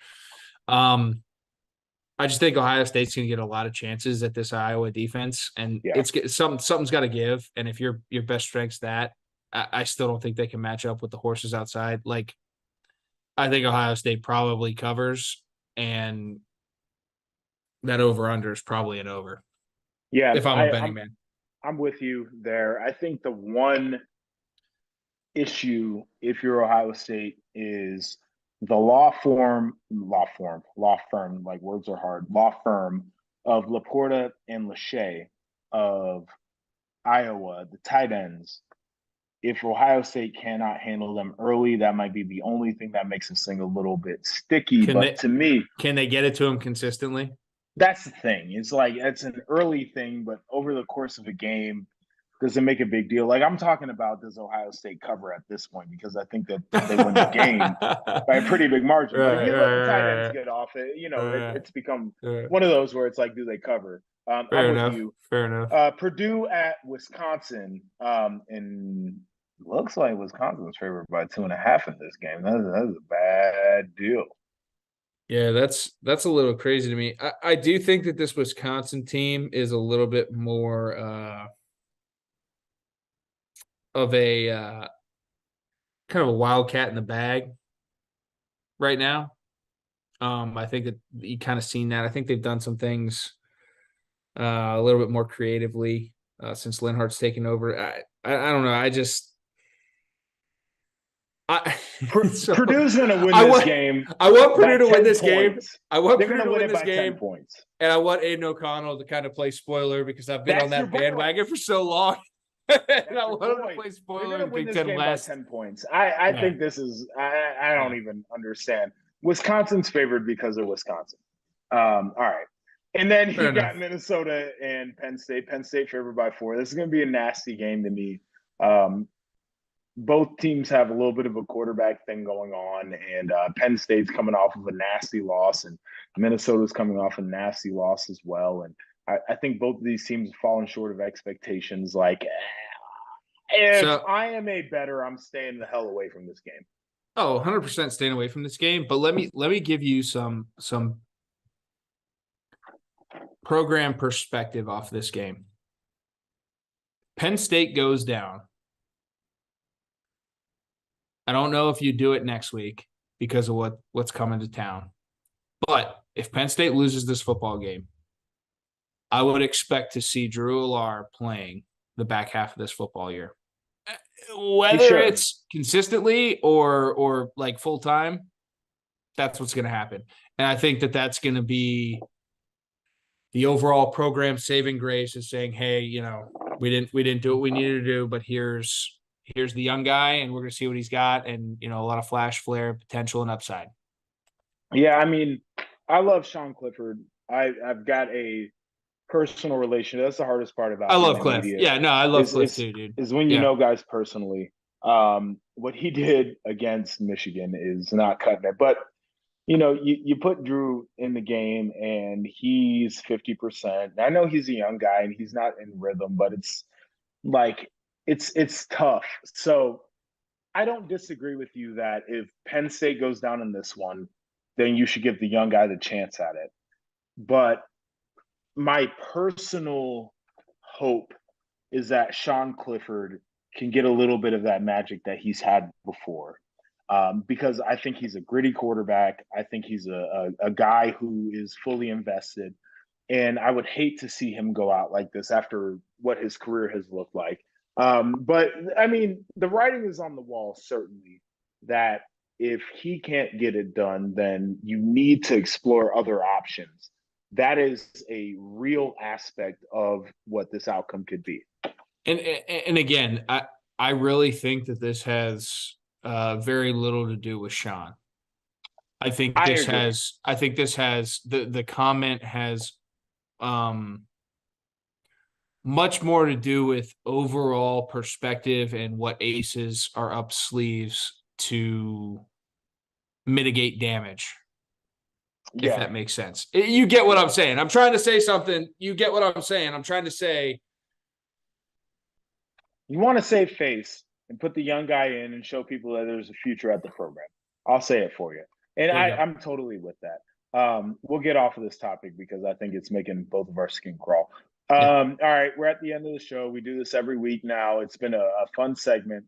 I just think Ohio State's going to get a lot of chances at this Iowa defense, and something's got to give. And if your best strength's that, I still don't think they can match up with the horses outside. Like, I think Ohio State probably covers, and that over-under is probably an over. Yeah, if I'm a betting man. I'm with you there. I think the one issue, if you're Ohio State, is the law firm, like words are hard, law firm of Laporta and Lachey of Iowa, the tight ends. If Ohio State cannot handle them early, that might be the only thing that makes this thing a little bit sticky. To me, can they get it to him consistently? That's the thing. It's like, it's an early thing, but over the course of a game, does it make a big deal? Like, I'm talking about, does Ohio State cover at this point? Because I think that they win the game by a pretty big margin. But if you let the tight ends get off it, it's become one of those where it's like, do they cover? I'm with you. Fair enough. Purdue at Wisconsin. And looks like Wisconsin's favored by 2.5 in this game. That's a bad deal. Yeah, that's a little crazy to me. I do think that this Wisconsin team is a little bit more of a kind of a wildcat in the bag right now. I think that you kind of seen that. I think they've done some things a little bit more creatively since Linhart's taken over. I don't know. Purdue's going to win this game. I want Purdue to win this game. I want Purdue to win this game. 10 points. And I want Aiden O'Connell to kind of play spoiler, because I've been on that bandwagon for so long. And I want him to play spoiler in Big Ten West. 10 points. I think this is – I don't even understand. Wisconsin's favored because of Wisconsin. All right. And then you got Minnesota and Penn State. Penn State favored by 4. This is going to be a nasty game to me. Both teams have a little bit of a quarterback thing going on, and Penn State's coming off of a nasty loss, and Minnesota's coming off a nasty loss as well. And I think both of these teams have fallen short of expectations. Like, if I am a bettor, I'm staying the hell away from this game. Oh, 100% staying away from this game. But let me give you some program perspective off this game. Penn State goes down. I don't know if you do it next week because of what's coming to town. But if Penn State loses this football game, I would expect to see Drew Allar playing the back half of this football year. Whether it's consistently or like full time, that's what's going to happen. And I think that that's going to be the overall program saving grace, is saying, hey, we didn't do what we needed to do, but here's the young guy, and we're going to see what he's got, and a lot of flash, flare, potential, and upside. Yeah, I mean, I love Sean Clifford. I've got a personal relation. That's the hardest part about. I love Cliff. Yeah, no, I love Cliff too, dude. Is when you know guys personally. What he did against Michigan is not cutting it. But you put Drew in the game, and he's 50%. I know he's a young guy and he's not in rhythm, but it's like it's tough. So I don't disagree with you that if Penn State goes down in this one, then you should give the young guy the chance at it. But my personal hope is that Sean Clifford can get a little bit of that magic that he's had before. Because I think he's a gritty quarterback. I think he's a guy who is fully invested. And I would hate to see him go out like this after what his career has looked like. But I mean, the writing is on the wall, certainly, that if he can't get it done, then you need to explore other options. That is a real aspect of what this outcome could be. And again, I really think that this has very little to do with Sean. I think this has the comment has much more to do with overall perspective and what aces are up sleeves to mitigate damage. Yeah. If that makes sense. You get what I'm saying. I'm trying to say something. You get what I'm saying. I'm trying to say. You want to save face and put the young guy in and show people that there's a future at the program. I'll say it for you. And I'm totally with that. We'll get off of this topic because I think it's making both of our skin crawl. All right, we're at the end of the show. We do this every week now. It's been a fun segment.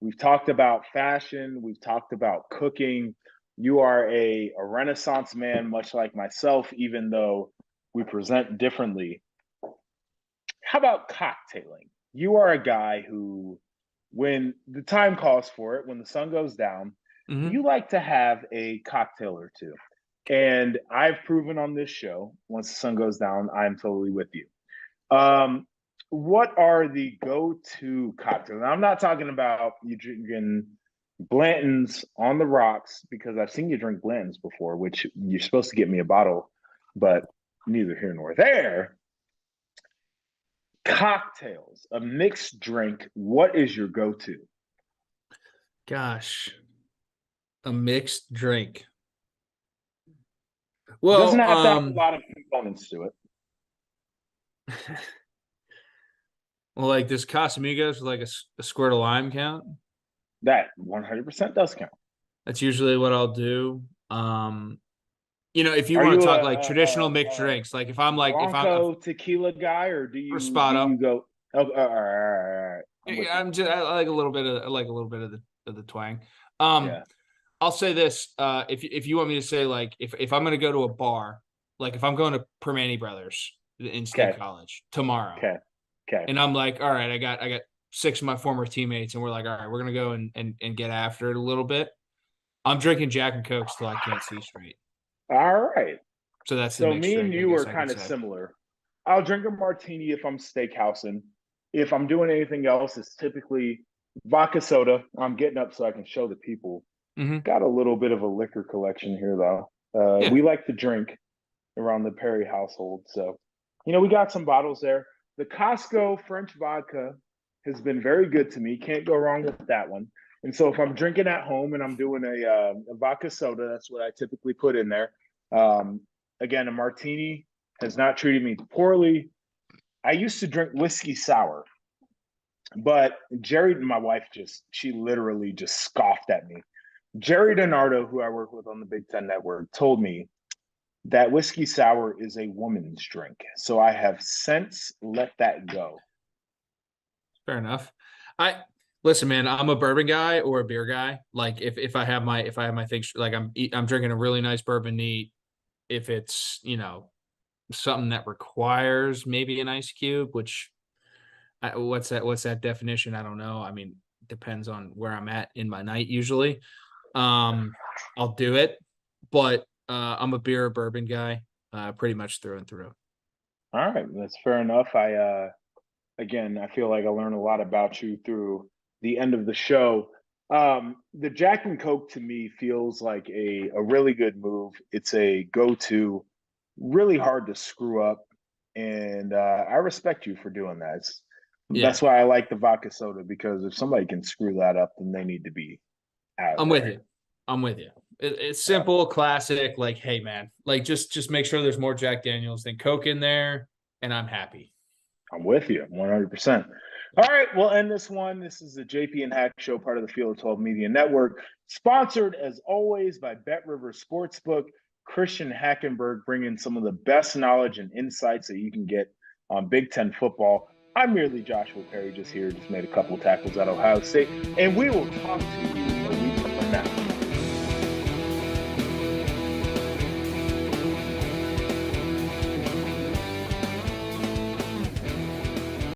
We've talked about fashion. We've talked about cooking. You are a Renaissance man, much like myself, even though we present differently. How about cocktailing? You are a guy who, when the time calls for it, when the sun goes down, you like to have a cocktail or two. And I've proven on this show, once the sun goes down, I'm totally with you. What are the go-to cocktails? Now, I'm not talking about you drinking Blanton's on the rocks, because I've seen you drink Blanton's before, which you're supposed to get me a bottle, but neither here nor there. Cocktails, a mixed drink. What is your go-to? Gosh, a mixed drink. Well, it doesn't have to have a lot of components to it. Well, like this Casamigos, like a squirt of lime count. That 100% does count. That's usually what I'll do. If you want to talk like traditional mixed drinks, like if I'm tequila guy, or do you go? Oh, all right. I like a little bit of the twang. I'll say this: if you want me to say, like, if I'm going to go to a bar, like if I'm going to Permani Brothers in State College tomorrow, and I'm like, all right, I got 6 of my former teammates, and we're like, all right, we're gonna go and get after it a little bit. I'm drinking Jack and Cokes till I can't see straight. All right. So that's so me and you are kind of similar. I'll drink a martini if I'm steakhousing. If I'm doing anything else, it's typically vodka soda. I'm getting up so I can show the people. Got a little bit of a liquor collection here, though. We like to drink around the Perry household, so we got some bottles there. The Costco French vodka has been very good to me. Can't go wrong with that one. And so if I'm drinking at home and I'm doing a vodka soda, that's what I typically put in there. Again, a martini has not treated me poorly. I used to drink whiskey sour, but Jerry, my wife, she literally just scoffed at me. Jerry DiNardo, who I work with on the Big Ten Network, told me that whiskey sour is a woman's drink. So I have since let that go. Fair enough. Listen, man, I'm a bourbon guy or a beer guy. Like if I have my things, like I'm drinking a really nice bourbon neat. If it's, something that requires maybe an ice cube, which what's that definition? I don't know. I mean, depends on where I'm at in my night usually. I'll do it, but I'm a beer or bourbon guy, pretty much through and through. All right, that's fair enough. Again, I feel like I learned a lot about you through the end of the show. The Jack and Coke to me feels like a really good move. It's a go-to, really hard to screw up, and I respect you for doing that. That's why I like the vodka soda, because if somebody can screw that up, then they need to be out. I'm with you. It's simple, classic. Like, hey, man, like just make sure there's more Jack Daniels than Coke in there, and I'm happy. I'm with you 100%. All right, we'll end this one. This is the JP and Hack Show, part of the Field of 12 Media Network, sponsored as always by Bet River Sportsbook. Christian Hackenberg bringing some of the best knowledge and insights that you can get on Big Ten football. I'm merely Joshua Perry, just here, just made a couple tackles at Ohio State, and we will talk to you a week from now.